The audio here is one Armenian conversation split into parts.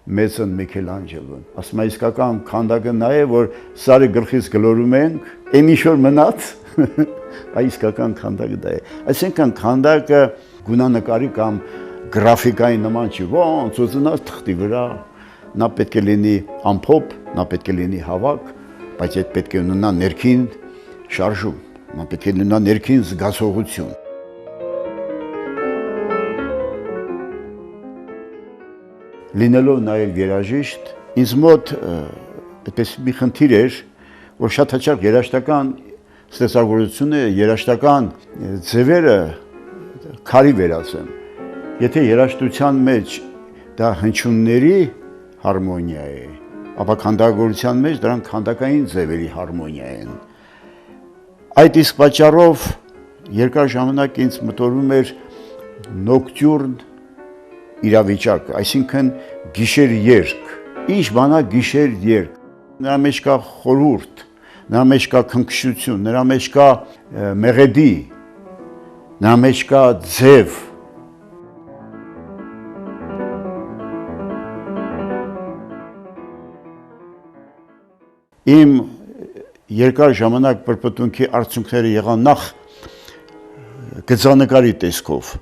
մեծն Միքելանջելոն։ Ասում է իսկական քանդակը նա է, որ սարի գլխից գլորում ենք, այն ինչ որ մնաց, այ իսկական քանդակը դա է։ Այսինքն քանդակը գունանկարի կամ գրաֆիկայի նման չի, ոնց ուզենաս թղթի վրա, նա պետք է լինի ամփոփ, նա պետք է լինի հավաք, բայց այդ պետք է ունենա ներքին շարժում, նա պետք է ունենա ներքին զգացողություն։ Լինելով նաև երաժիշտ, ինձ մոտ այդպես մի խնդիր էր, որ շատ հաճախ երաժշտական ստեղծագործությունը, երաժշտական ձևերը քարի վերածեմ։ Եթե երաժշտության մեջ դա հնչյունների հարմոնիա է, ապա քանդակագործության մեջ դրանք քանդակային ձևերի հարմոնիա են։ Այդ իսկ պատճառով երկար ժամանակ ինձ մտորում էր նոկտյուրն իրավիճակ, այսինքն գիշեր երգ, ինչ բանա գիշեր երգ, նրա մեջ կա խորհուրդ, նրա մեջ կա քնքշություն, նրա մեջ կա մեղեդի, նրա մեջ կա ձև։ Իմ երկար ժամանակ պրպտունքի արդյունքները եղան նախ գծանկարի տեսքով։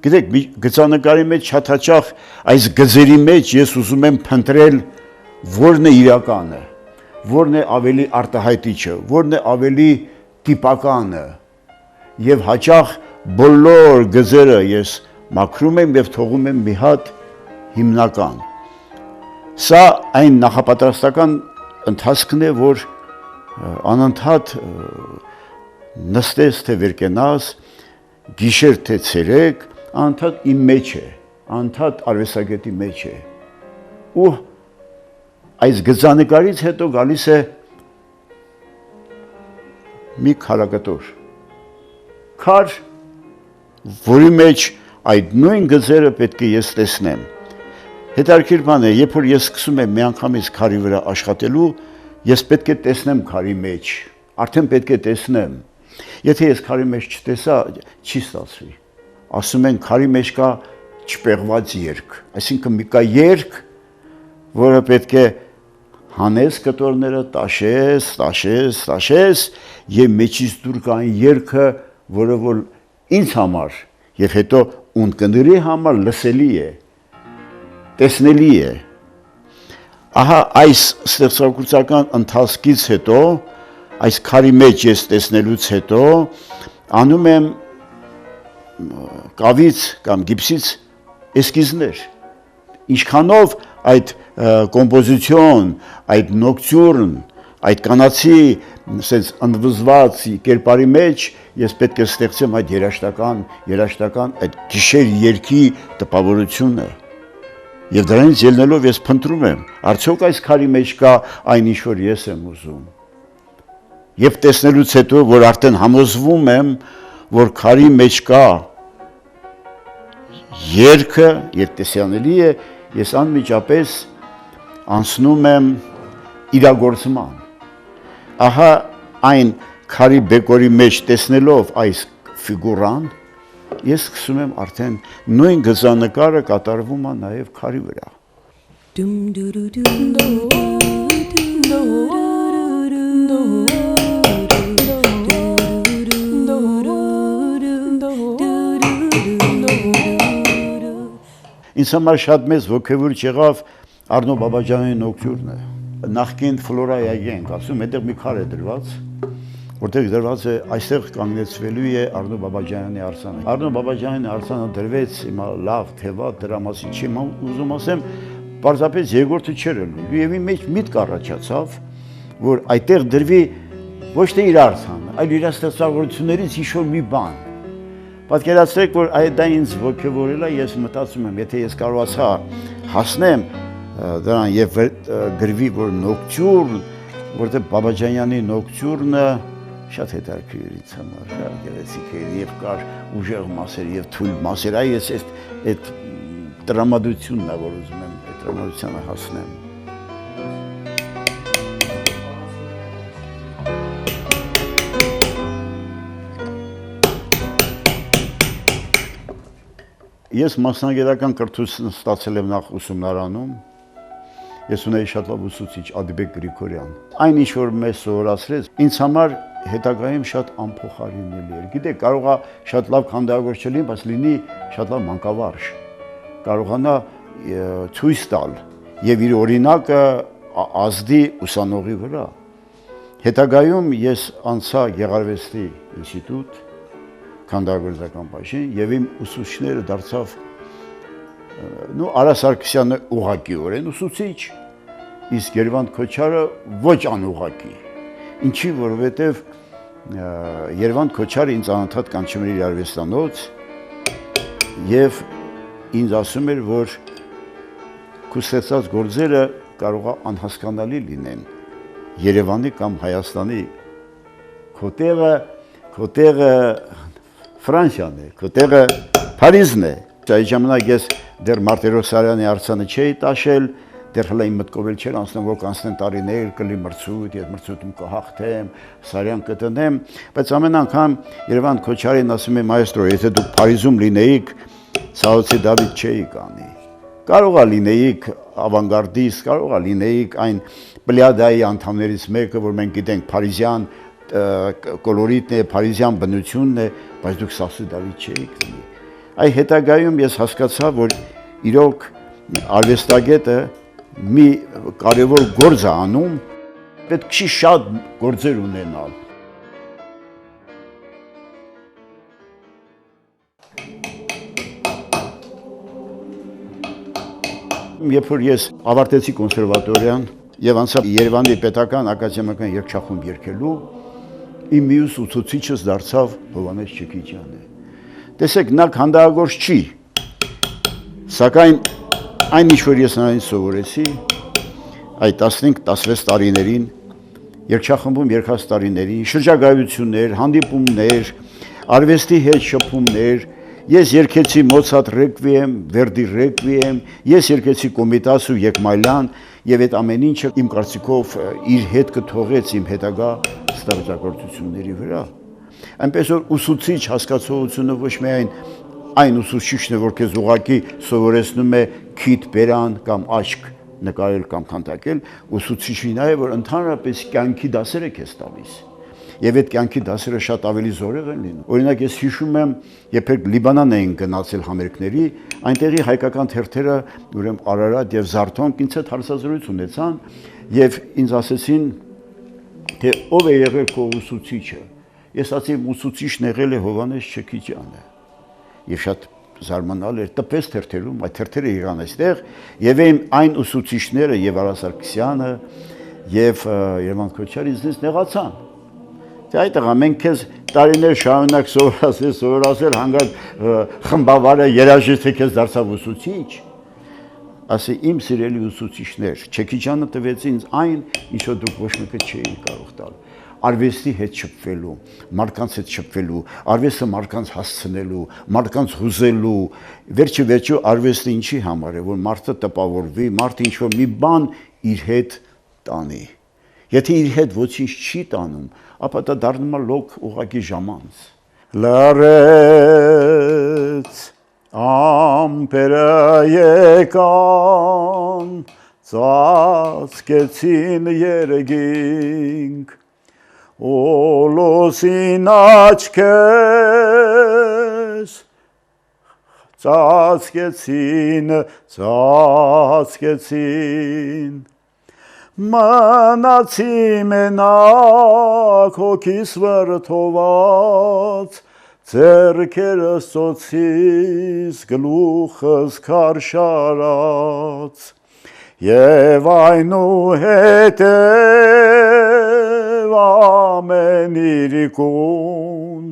Գիտեք, գծանկարի մեջ շատ հաճախ այս գծերի մեջ ես ուզում եմ փնտրել որն է իրականը, որն է ավելի արտահայտիչը, որն է ավելի տիպականը, եւ հաճախ բոլոր գծերը ես մաքրում եմ եւ թողում եմ մի հատ հիմնական։ Սա այն նախապատրաստական ընթացքն է, որ անընդհատ նստես թե վերկենաս, գիշեր թե ցերեկ, անընդհատ իմ մեջ է, անընդհատ արվեստագետի մեջ է։ Ու այս գծանկարից հետո գալիս է մի քարակտոր։ Քար, որի մեջ այդ նույն գծերը պետք է ես տեսնեմ։ Հետաքրքիր բան է, երբ որ ես սկսում եմ միանգամից քարի վրա աշխատելու, ես պետք է տեսնեմ քարի մեջ, արդեն պետք է տեսնեմ։ Եթե ես քարի մեջ չտեսա, չի ստացվի։ Ասում են քարի մեջ կա չպեղված երգ, այսինքն մի կա երգ, որը պետք է հանես կտորները, տաշես, եւ մեջից դուր կա այն երգը, որը որ ինձ համար եւ հետո ունկնդրի համար լսելի է, տեսնելի է։ Ահա այս ստեղծագործական ընթացքից հետո, այս քարի մեջ ես տեսնելուց հետո անում եմ կավից կամ գիպսից էսկիզներ, ինչքանով այդ կոմպոզիցիոն, այդ նոկտյուրն, այդ կանացի sense ընդվզված կերպարի մեջ ես պետք է ստեղծեմ այդ երաժշտական այդ գիշեր երգի տպավորությունը։ Եվ դրանից ելնելով ես փնտրում եմ, արդյոք այս քարի մեջ կա այն ինչ որ ես եմ ուզում։ Եվ տեսնելուց հետո, որ արդեն համոզվում եմ, որ քարի մեջ կա երգը եւ տեսանելի է, ես անմիջապես անցնում եմ իրագործման։ Ահա այն քարի բեկորի մեջ տեսնելով այս ֆիգուրան, ես սկսում եմ արդեն նույն գծանկարը կատարվում է նաև քարի վրա։ Ինձ համար շատ մեծ ոգևորիչ եղավ Արնո Բաբաջանյանի նոկտյուրնը։ Նախկին Ֆլորայայի ենք ասում, այդտեղ մի քար է դրված, որտեղ դրված է այստեղ կանգնեցվելու է Արնո Բաբաջանյանի արձանը։ Արնո Բաբաջանյանի արձանը դրվեց, հիմա լավ, թե վատ, դրա մասին չի ուզում ասեմ, պարզապես երկրորդը չէր ելնու։ Եվ իմ մեջ միտք առաջացավ, որ այդտեղ դրվի ոչ թե իր արձանը, այլ իր ստեղծագործություններից ինչ-որ մի բան։ Պատկերացրեք, որ դա ինձ ոգևորել է, ես մտածում եմ, եթե ես կարողացա հասնեմ դրան եւ գրվի, որ նոկտյուրն, որտեղ Բաբաջանյանի նոկտյուրնը շատ հետաքրքիր էր ինձ համար, շատ գեղեցիկ էր եւ կար ուժեղ մասեր եւ թույլ մասեր, այս այդ տրամադրությունն է, որ ուզում եմ այդ տրամադրությանը հասնեմ։ Ես մասնագիտական կրթություն ստացել եմ նախ ուսումնարանում, Ես ունեի շատ լավ ուսուցիչ Ադիբեկ Գրիգորյան։ Այն ինչ որ մեզ սովորացրեց, ինձ համար հետագայում շատ անփոխարինելի էր։ Գիտեք, կարողա շատ լավ քանդակագործ չլինի, բայց լինի շատ լավ մանկավարժ։ Կարողանա ցույց տալ եւ իր օրինակը ազդի ուսանողի վրա։ Հետագայում ես անցա Գեղարվեստի ինստիտուտ, քանդակագործական բաժին եւ իմ ուսուցիչները դարձավ Արա Սարգսյանը ուղղակիորեն ուսուցիչ, իսկ Երվանդ Քոչարը ոչ անուղղակի։ Ինչի, որովհետև Երվանդ Քոչարը ինձ անընդհատ կանչում էր իր արվեստանոց եւ ինձ ասում էր, որ քո ստեղծած գործերը կարող է անհասկանալի լինեն Երևանի կամ Հայաստանի, քո տեղը Ֆրանսիան է, քո տեղը Փարիզն է։ Այդ ժամանակ ես դեռ Մարտիրոսարյանի արձանը չէի տաշել, դեռ հլա իմ մտքով էլ չէր անցնում, որ կանցնեն տարիներ, կլի մրցույթ, ես մրցույթում կհաղթեմ, Սարյան կտնեմ, բայց ամեն անգամ Երևանդ Քոչարին ասում եմ մայստրո, եթե դուք Փարիզում լինեիք, Սահոցի Դավիթ չէիք անի։ Կարող է լինեիք ավանգարդիստ, կարող է լինեիք այն պլեյադայի անդամներից մեկը, որ մենք գիտենք փարիզյան կոլորիտն է, փարիզյան բնությունն է, բայց դուք Սահոցի Դավիթ չէիք լինի։ Այ հետագայում ես հասկացա, որ իրոք արվեստագետը մի կարևոր գործ է անում, պետք չի շատ գործեր ունենալ։ Երբ որ ես ավարտեցի կոնսերվատորիան եւ անցա Երևանի պետական ակադեմիական երգչախումբ երգելու, իմ մյուս ուսուցիչս դարձավ Հովհաննես Չեքիջյանը։ Տեսեք, նա քանդակագործ չի, սակայն այն ինչ որ ես նրանից սովորեցի, այդ 15-16 տարիներին, երգչախմբում երգած տարիներին, շրջագայություններ, հանդիպումներ, արվեստի հետ շփումներ, ես երգեցի Մոցարտ ռեկվիեմ, Վերդի ռեկվիեմ, ես երգեցի Կոմիտաս ու Եկմայլյան, եւ այդ ամեն ինչը իմ կարծիքով իր հետ կթողեց իմ հետագա ստեղծագործությունների վրա։ Այնպես որ ուսուցիչ հասկացողությունը ոչ միայն այն ուսուցիչն է, որ քեզ ուղղակի սովորեցնում է քիթ, բերան կամ աշկ նկարել կամ քանդակել, ուսուցիչի նա է, որ ընդհանրապես կյանքի դասեր է քեզ տալիս։ Եվ այդ կյանքի դասերը շատ ավելի զորեղ են լինում։ Օրինակ ես հիշում եմ, երբ Լիբանան էին գնացել համերգների, այնտեղի հայկական թերթերը, ուրեմն Արարատ եւ Զարթոնք ինձ հետ հարցազրույց ունեցան եւ ինձ ասեցին, թե ով է եղել քո ուսուցիչը։ Ես ասացի, ուսուցիչն եղել է Հովհաննես Չեքիջյանը։ Եվ շատ զարմանալ էր, տպեց թերթերում, այդ թերթերը եղան այստեղ, եւ այն ուսուցիչները եւ Արա Սարգսյանը եւ Երվանդ Քոչարը ինձ նեղացան։ Թե այդ աղա մենք քեզ տարիներ շարունակ սովորացել հանգած խմբավարը երաժիշտը քեզ դարձավ ուսուցիչ։ Ասի իմ սիրելի ուսուցիչներ, Չեքիջյանը տվեց ինձ այն, ինչ որ դուք ոչ մեկը չէիք կարող տալ։ Արվեստի հետ շփվելու, մարդկանց հետ շփվելու, արվեստը մարդկանց հասցնելու, մարդկանց հուզելու, վերջը արվեստը ինչի համար է, որ մարդը տպավորվի, մարդը ինչ որ մի բան իր հետ տանի։ Եթե իր հետ ոչինչ չի տանում, ապա դա դառնում է լոկ ուղղակի ժամանց։ Լարեց ամպերը եկան, ծածկեցին երգինք, Օլոսին աչքես, ծածկեցին, մնացի մենակ հոգիս վրդոված, ձեռքերս ծոցիս գլուխս քարշարած, եւ այնուհետեւ ամեն իրիկուն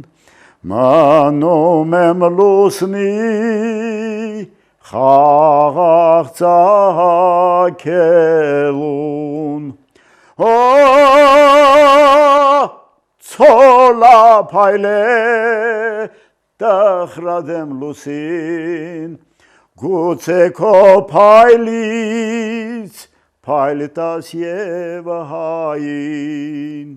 մնում եմ լուսնի խաղաղ ծաղկելուն ցոլափայլե տխրադեմ լուսին գուցե քո փայլից փայլտաս եւ հային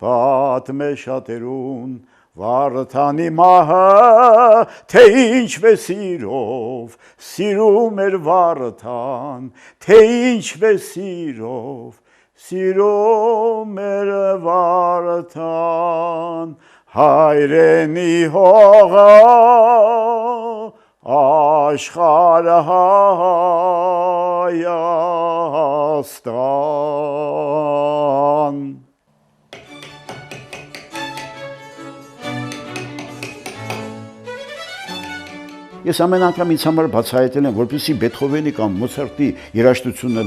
պատմե շատերուն Վարդանի մահը, թե ինչպես սիրով, սիրում էր Վարդան, թե ինչպես սիրով, սիրում էր Վարդան, հայրենի հողը, աշխարհը Հայաստան։ Ես ամեն անգամ ինձ համար բացահայտել եմ, որպեսզի Բեթհովենի կամ Մոցարտի երաժշտությունը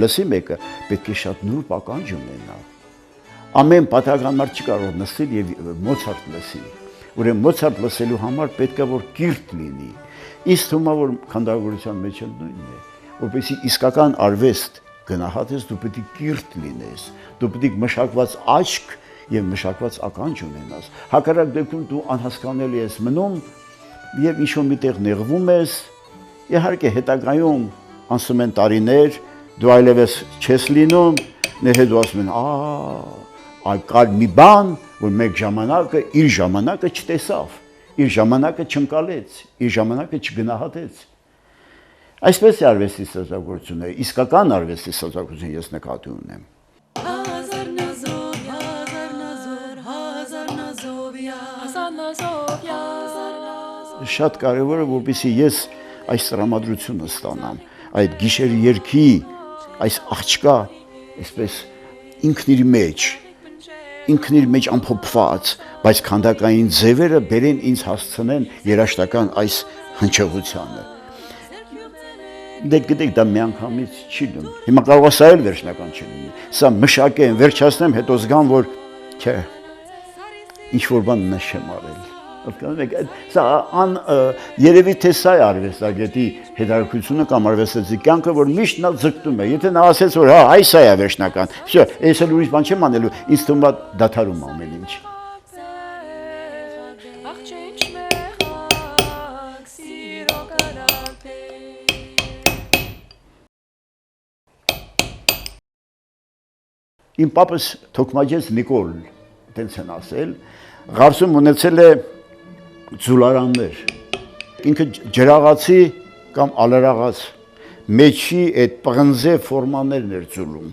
լսի մեկը, պետք է շատ նուրբ ականջ ունենա։ Ամեն պատահական մարդ չի կարող նստել եւ Մոցարտ լսի։ Ուրեմն Մոցարտ լսելու համար պետք է որ կիրթ լինի։ Ինձ թվում է որ քանդակագործության մեջ էլ նույնն է, որպեսզի իսկական արվեստ գնահատես, դու պետք է կիրթ լինես, դու պետք է մշակված աչք եւ մշակված ականջ ունենաս։ Հակառակ դեպքում դու անհասկանալի ես մնում եւ ինչ-որ միտեղ նեղվում ես, իհարկե հետագայում անցնում են տարիներ, դու այլևս չես լինում, հետո ասում են, կար մի բան, որ մեկ ժամանակը իր ժամանակը չտեսավ, իր ժամանակը չընկալեց, իր ժամանակը չգնահատեց։ Այսպես է արվեստի ստեղծագործությունը, իսկական արվեստի ստեղծագործությունը ես նկատի ունեմ։ Շատ կարևոր է, որպեսզի ես այս տրամադրությունը ստանամ, այդ գիշերի երգի, այս աղջկա, այսպես ինքն իր մեջ ամփոփված, բայց քանդակային ձևերը բերեն ինձ հասցնեն երաժշտական այս հնչեղությանը։ Դե գիտեք, դա մի անգամից չի լինում։ Հիմա կարող է սա էլ վերջնական չի լինի։ Սա մշակեմ, վերջացնեմ, հետո զգամ, որ չէ, ինչ-որ բան նշ չեմ արել։ Սա երևի թե սա է արվեստագետի հետաքրքրությունը կամ արվեստագետի կյանքը, որ միշտ նա ձգտում է։ Եթե նա ասեց, որ հա, այս է վերջնական, всё, ես էլ ուրիշ բան չեմ անելու, ինձ թվում է դադարում ամեն ինչ։ Իմ պապս թոքմաջեց Նիկոլ, տենց են ասել, Ղարսում ունեցել է ձուլարաններ, ինքը ջրաղացի կամ ալարաղաց, մեջի այդ պղնձե ֆորմաներն էր ձուլում,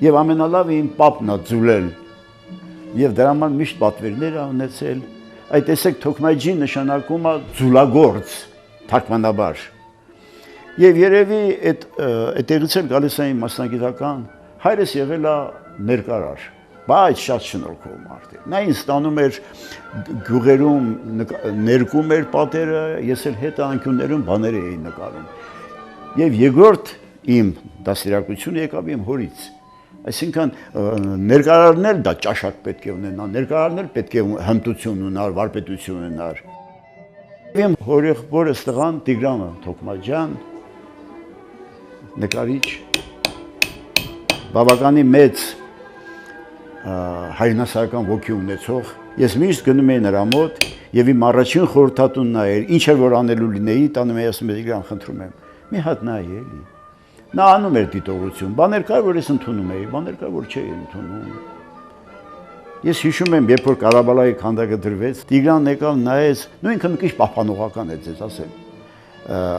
և ամենալավը իմ պապն է ձուլել, և դրա համար միշտ պատվերներ է ունեցել, այդ տեսեք թոքմաջի նշանակում է ձուլագործ, թարգմանաբար, և երևի այդտեղից էլ գալիս է իմ մասնագիտական, հայրս եղել է ներկարար, բայց շատ շնորհքով մարդ էր։ Նա ինձ ստանում էր գյուղերում ներկում էր պատերը, ես էլ հետ անկյուններում բաներ էի նկարում։ Եվ երկրորդ իմ դաստիարակությունը եկավ իմ հորից։ Այսինքն ներկարարն էլ դա ճաշակ պետք է ունենա, ներկարարն էլ պետք է հմտություն ունենար, վարպետություն ունենար։ Իմ հորեղբորս տղան Տիգրանը Թոքմաջյան, նկարիչ, բավականի մեծ հայրենասարական ոգի ունեցող, ես միշտ գնում էի նրա մոտ եւ իմ առաջին խորհրդատուն նա էր, ինչ էր որ անելու լինեի, տանում էի ասում Տիգրան, խնդրում եմ, մի հատ նայի էլի։ Նա անում էր դիտողություն, բաներ կար որ ես ընդունում էի, բաներ կար որ չէի ընդունում։ Ես հիշում եմ, երբ որ Կարաբալայի քանդակը դրվեց, Տիգրանն եկավ նայեց, նույնքան մի քիչ պահպանողական է ձեզ ասեմ,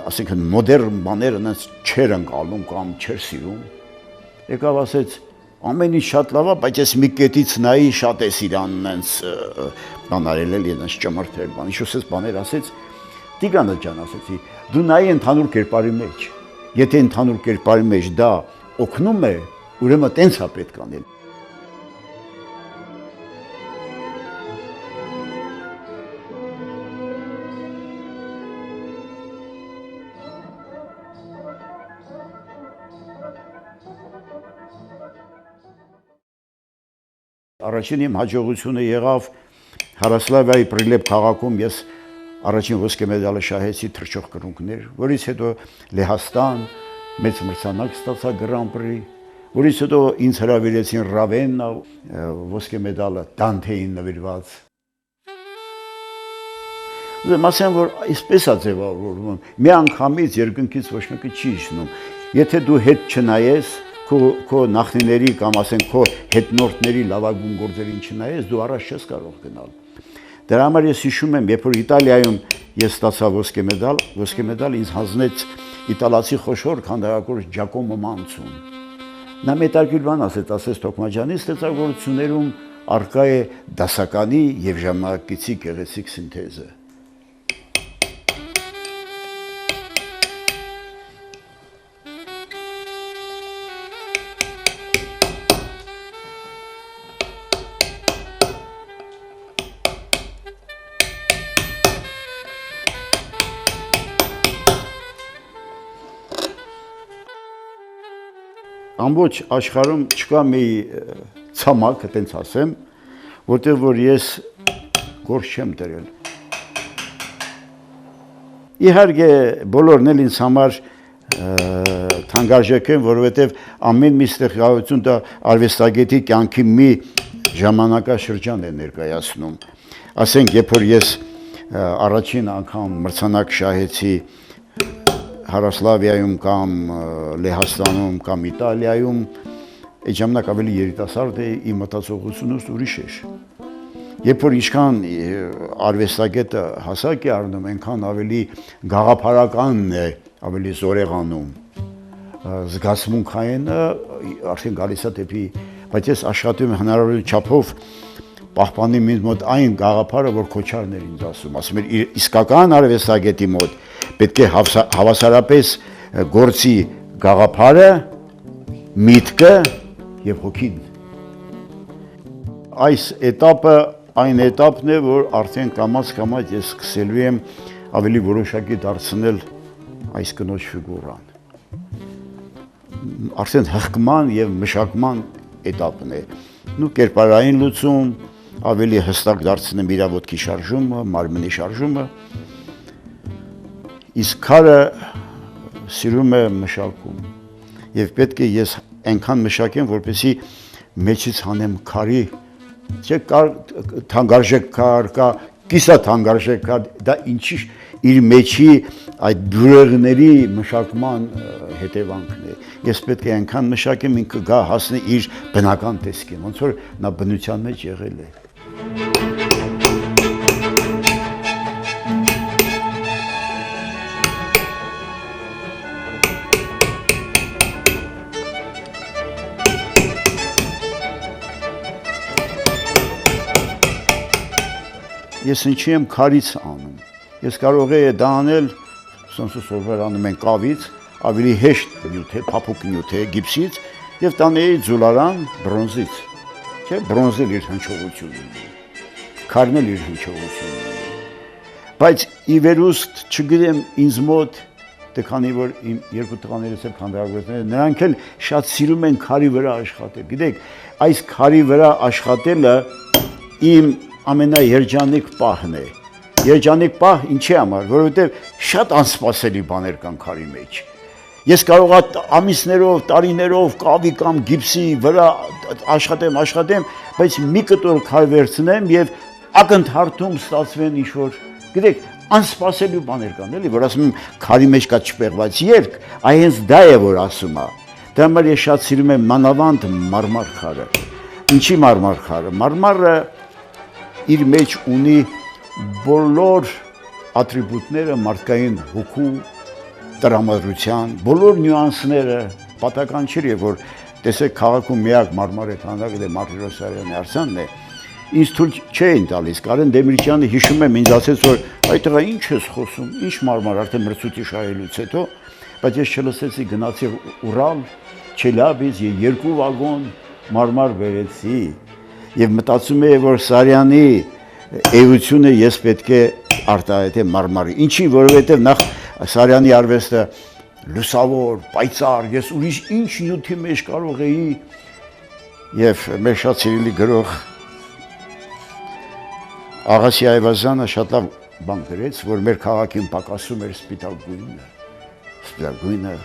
ասենքն մոդեռն բաները այնց չեր ընկալում կամ չեր սիրում։ Եկավ ասեց, ամեն ինչ շատ լավ է, բայց ես մի կետից նայի շատ է սիրանն այնց բան արել էլ այնց ճմրթել, բան, ինչ ասեց բաներ ասեց, Տիգրանը ջան ասեցի, դու նայի ընդհանուր կերպարի մեջ, եթե ընդհանուր կերպարի մեջ դա օգնում է, ուրեմն տենց է պետք անել։ Առաջին իմ հաջողությունը եղավ Հարասլավիայի Պրիլեպ քաղաքում ես առաջին ոսկե մեդալը շահեցի թռչող կրունկներ, որից հետո Լեհաստան մեծ մրցանակ ստացա Grand Prix, որից հետո ինձ հրավիրեցին Ռավեննա ոսկե մեդալը Դանթեին նվիրված։ Ուզում ասեմ, որ այսպես է ձևավորվում, մի անգամից երկնքից ոչ մեկը չի իջնում, եթե դու հետ չնայես քո նախնիների կամ ասենք քո հետնորդների լավագույն գործերին չնայես, դու առաջ չես կարող գնալ։ Դրա համար ես հիշում եմ, երբ որ Իտալիայում ես ստացա ոսկե մեդալ ինձ հանձնեց իտալացի խոշոր քանդակագործ Ջակոմո Մանցուն։ Նա մետարգիր բան ասեց Թոքմաջյանի ստեղծագործություններում արկա է դասականի եւ ժամանակակցի գեղեցիկ սինթեզը։ Ամբողջ աշխարհում չկա մի ցամաք, այտենց ասեմ, որտեղ որ ես գործ չեմ դրել։ Իհարկե, բոլորն էլ ինձ համար թանկարժեք են, որովհետև ամեն մի ստեղծագործություն դա արվեստագետի կյանքի մի ժամանակաշրջան է ներկայացնում։ Ասենք, երբ որ ես առաջին անգամ մրցանակ շահեցի Հարասլավիայում կամ Լեհաստանում կամ Իտալիայում, այդ ժամանակ ավելի երիտասարդ էի, իմ մտածողությունս ուրիշ էր։ Երբ որ ինչքան արվեստագետը հասակ է առնում, այնքան ավելի գաղափարական է, ավելի զորեղանում, զգացմունքայինը արդեն գալիս է դեպի, բայց ես աշխատում եմ հնարավորին չափով պահպանեմ ինձ մոտ այն գաղափարը, որ Քոչարն էր ինձ ասում էր իսկական արվեստագետի մոտ պետք է հավասարապես գործի գաղափարը, միտքը եւ հոգին։ Այս этаպը այն этаպն է, որ արդեն կամաց ես սկսելու եմ ավելի որոշակի դարձնել այս կնոջ ֆիգուրան։ Արդեն հղկման եւ մշակման этаպն է։ Նու կերպարային լուծում, ավելի հստակ դարձնեմ իր ոտքի շարժումը, մարմնի շարժումը։ Իսկ քարը սիրում է մշակում եւ պետք է ես այնքան մշակեմ, որպեսզի մեջից հանեմ քարի, չէ՞ կար թանկարժեք քար, կա կիսաթանկարժեք քար, դա ինչի իր մեջի այդ բյուրեղների մշակման հետևանքն է։ Ես պետք է այնքան մշակեմ, ինքը գա հասնի իր բնական տեսքին, ոնց որ նա բնության մեջ եղել է։ Ես ինչի եմ քարից անում։ Ես կարող եմ դա անել, սոնսուսորվեր անում են կավից, ավելի հեշտ նյութ է, փափուկ նյութ է, գիպսից եւ տանեի ձուլարան բրոնզից։ Չէ՞, բրոնզել իր հնչողությունն ունի։ Քարն էլ իր հնչողությունն ունի։ Բայց ի վերուստ չգիտեմ ինձ մոտ, դե քանի որ իմ երկու տղաներս էլ քանդակագործներ են, նրանք էլ շատ սիրում են քարի վրա աշխատել։ Գիտեք, այս քարի վրա աշխատելը իմ ամենաերջանիկ պահն է։ Երջանիկ պահ ինչի համար, որովհետև շատ անսպասելի բաներ կան քարի մեջ։ Ես կարող եմ ամիսներով, տարիներով կավի կամ գիպսի վրա աշխատեմ, բայց մի կտոր քար վերցնեմ եւ ակնթարթում ստացվեն ինչ-որ, գիտեք, անսպասելի բաներ կան, էլի, որ ասում եմ քարի մեջ կա չպեղված երկ, այ հենց դա է որ ասում է։ Դրա համար ես շատ սիրում եմ մանավանդ մարմար քարը։ Ինչի մարմար քարը։ Մարմարը իր մեջ ունի բոլոր ատրիբուտները մարդկային հոգու տրամադրության, բոլոր նյուանսները, պատական չէ, որ տեսեք քաղաքում միակ մարմար է քանդակը դե Մարտիրոսյանի արձանն է, ինձ թույլ չէին տալիս, Կարեն Դեմիրճյանը հիշում եմ ինձ ասեց, որ այդ տղա ինչ ես խոսում, ինչ մարմար, արդեն մրցույթի շահելուց հետո, բայց ես չլսեցի, գնացի Ուրալ, Չելյաբինսկ եւ 2 վագոն մարմար բերեցի եւ մտածում եմ, որ Սարյանի էությունը ես պետք է արտահայտեմ մարմարի։ Ինչի, որովհետև նախ Սարյանի արվեստը լուսավոր, պայծառ, ես ուրիշ ինչ նյութի մեջ կարող էի եւ մեր շատ սիրելի գրող Աղասի Այվազյանը շատ լավ բան գրեց, որ մեր քաղաքին պակասում էր սպիտակ գույնը։ Սպիտակ գույնը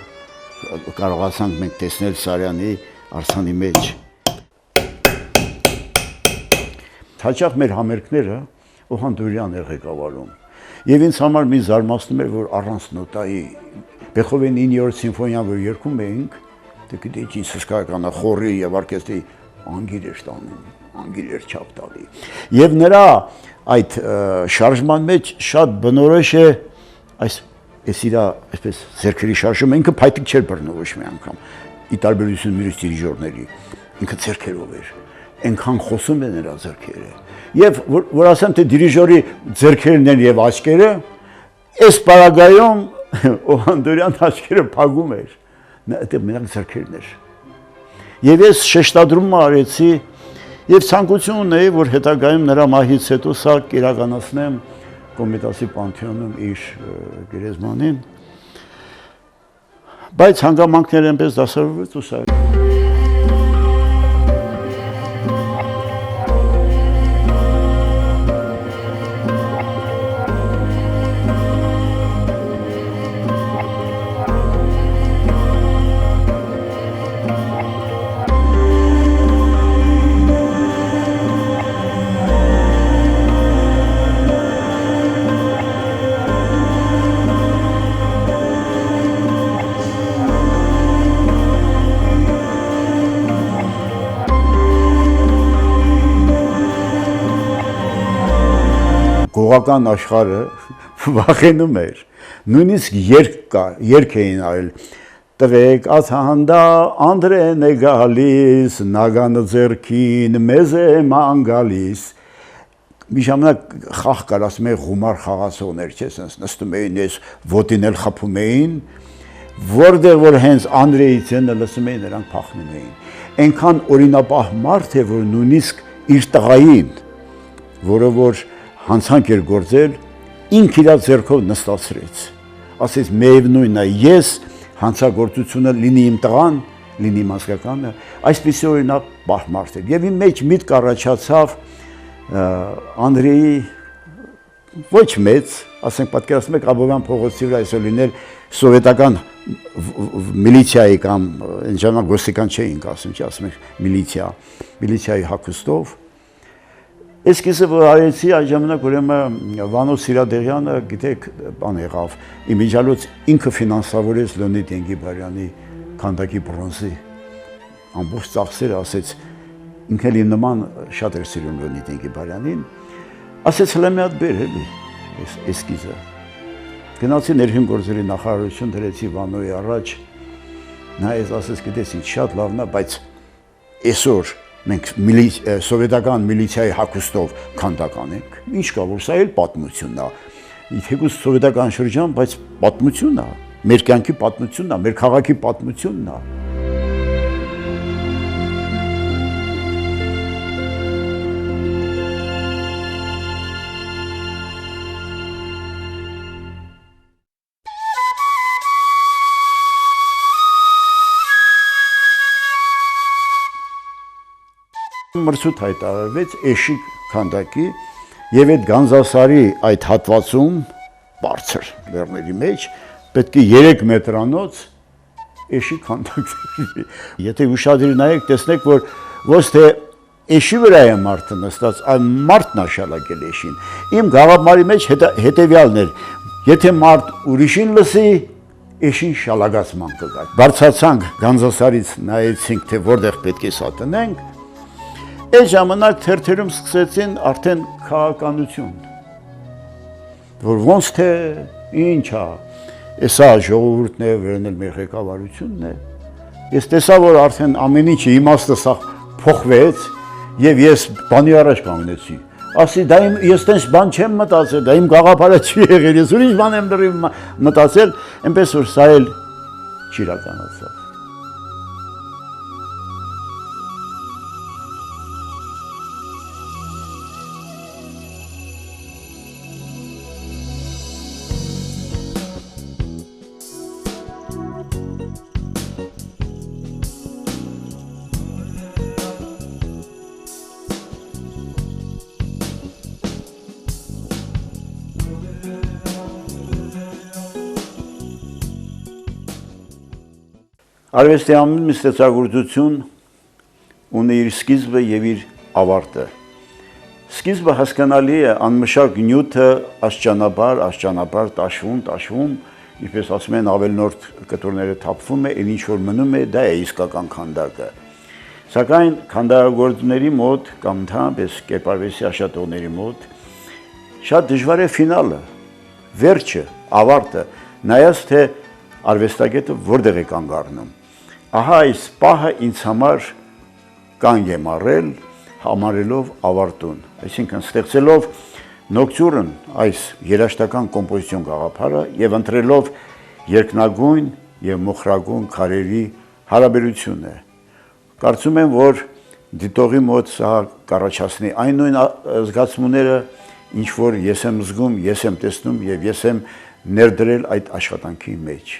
կարողացանք մենք տեսնել Սարյանի արձանի մեջ։ Հաճախ մեր համերգները Օհան Դուրյան էր ղեկավարում։ Եվ ինձ համար մի զարմացնում էր, որ առանց նոտայի Բեթհովենի 9-րդ սիմֆոնիան որ երգում էինք, դե գիտեիք ինչ հսկայական է խորի եւ օրկեստրի անգիր էր տանում։ անգիր էր չափ տալի։ Եվ նրա այդ շարժման մեջ շատ բնորոշ է այս իր այսպես ձեռքերի շարժումը, ինքը փայտիկ չէր բռնում ոչ մի անգամ, ի տարբերություն մյուս դիրիժորների, ինքը ձեռքերով էր, այնքան խոսում է նրա ձեռքերը։ Եվ որ ասեմ թե դիրիժորի ձեռքերն են եւ աչքերը, այս պարագայում Օհանդորյան աչքերը փակում էր, այդտեղ մենակ ձեռքերն էր։ Եվ ես շեշտադրում արեցի եւ ցանկություն ունեի, որ հետագայում նրա մահից հետո սա իրականացնեմ Կոմիտասի Պանթեոնում իր գերեզմանին, բայց հանգամանքները այնպես դասավորվեց ու սա գողական աշխարհը վախենում էր, նույնիսկ երկ էին արել, տվեք աթանդա Անդրեն է գալիս, նագանը ձեռքին մեզ է ման գալիս, մի ժամանակ խաղ կար, ասում էին գումար խաղացողներ, չէ, սենց նստում էին, ես ոտին էլ խփում էին, որտեղ որ հենց Անդրեի ցենը լսում էին, նրանք փախնում էին, այնքան օրինապահ մարդ է, որ նույնիսկ իր տղային, որը որ հանցանք էր գործել, ինք իր ձեռքով նստացրեց, ասեց միևնույնն է, ես հանցագործությունը լինի իմ տղան, լինի իմ հասկականը, այսպիսի օրինակ մարդ էր, եւ իմ մեջ միտք առաջացավ Անդրեի ոչ մեծ, ասենք պատկերացնում եք Աբովյան փողոցի վրա այսօր լինել սովետական միլիցիայի կամ այն ժամանակ ոստիկան չէինք ասում, չի ասում եք միլիցիայի հագուստով։ Էսկիզը որ արեցի այդ ժամանակ ուրեմն Վանո Սիրադեղյանը, գիտեք, բան եղավ, իմիջիալոց ինքը ֆինանսավորեց Լեոնիդ Ենգիբարյանի քանդակի բրոնզի ամբողջ ծախսերը, ասեց ինքը լի նման շատ էր սիրում Լեոնիդ Ենգիբարյանին, ասեց հլը մի հատ բեր էլի էսկիզը։ Գնացի ներքին գործերի նախարարություն դրեցի Վանոյի առաջ, նայեց, ասեց գիտես ինչ շատ լավն է, բայց այսօր մենք սովետական միլիցիայի հագուստով քանդական ենք, ինչ կա, որ սա էլ պատմությունն է, թեկուզ սովետական շրջան, բայց պատմությունն է, մեր կյանքի պատմությունն է, մեր քաղաքի պատմությունն է։ Մրցույթ հայտարարվեց Էշիկ քանդակի եւ այդ Գանձասարի այդ հատվածում բարձր լեռների մեջ պետք է 3 մետրանոց Էշիկ քանդակ դրվի։ Եթե ուշադրի նայեք, տեսնեք, որ ոչ թե Էշի վրա է մարդը նստած, այլ մարդն է շալակել Էշին։ Իմ գաղափարի մեջ հետեւյալն էր. եթե մարդ ուրիշին լսի, Էշին շալագացման կգա։ Բարձրացանք Գանձասարից, նայեցինք, թե որտեղ պետք է սա տնենք։ Այս ժամանակ թերթերում սկսեցին արդեն քաղաքականություն, որ ոնց թե ինչ է, էսա ժողովուրդն է, վերնել մեր ղեկավարությունն է, ես տեսա, որ արդեն ամեն ինչը իմաստը սա փոխվեց եւ ես բանի առաջ կանգնեցի, ասի դա ես տենց բան չեմ մտածել, դա իմ գաղափարը չի եղել, ես ուրիշ բան եմ լրիվ մտածել, այնպես որ սա էլ չիրականացավ։ Արվեստի ամեն մի ստեղծագործություն ունի իր սկիզբը եւ իր ավարտը։ Սկիզբը հասկանալի է, անմշակ նյութը աստիճանաբար տաշվում, ինչպես ասում են ավելնորդ կտորները թափվում է, այն ինչ որ մնում է, դա է իսկական քանդակը։ Սակայն քանդակագործների մոտ կամ ընդհանրապես կերպարվեստի աշխատողների մոտ շատ դժվար է ֆինալը, վերջը, ավարտը, նայած թե արվեստագետը որտեղ է կանգ առնում։ Ահա այս պահը ինձ համար կանգ եմ առել, համարելով ավարտուն, այսինքն ստեղծելով նոկտյուրն այս երաժշտական կոմպոզիցիոն գաղափարը եւ ընտրելով երկնագույն եւ մոխրագույն քարերի հարաբերությունը։ Կարծում եմ, որ դիտողի մոտ սա կառաջացնի այն նույն զգացումները, ինչ որ ես եմ զգում, ես եմ տեսնում եւ ես եմ ներդրել այդ աշխատանքի մեջ։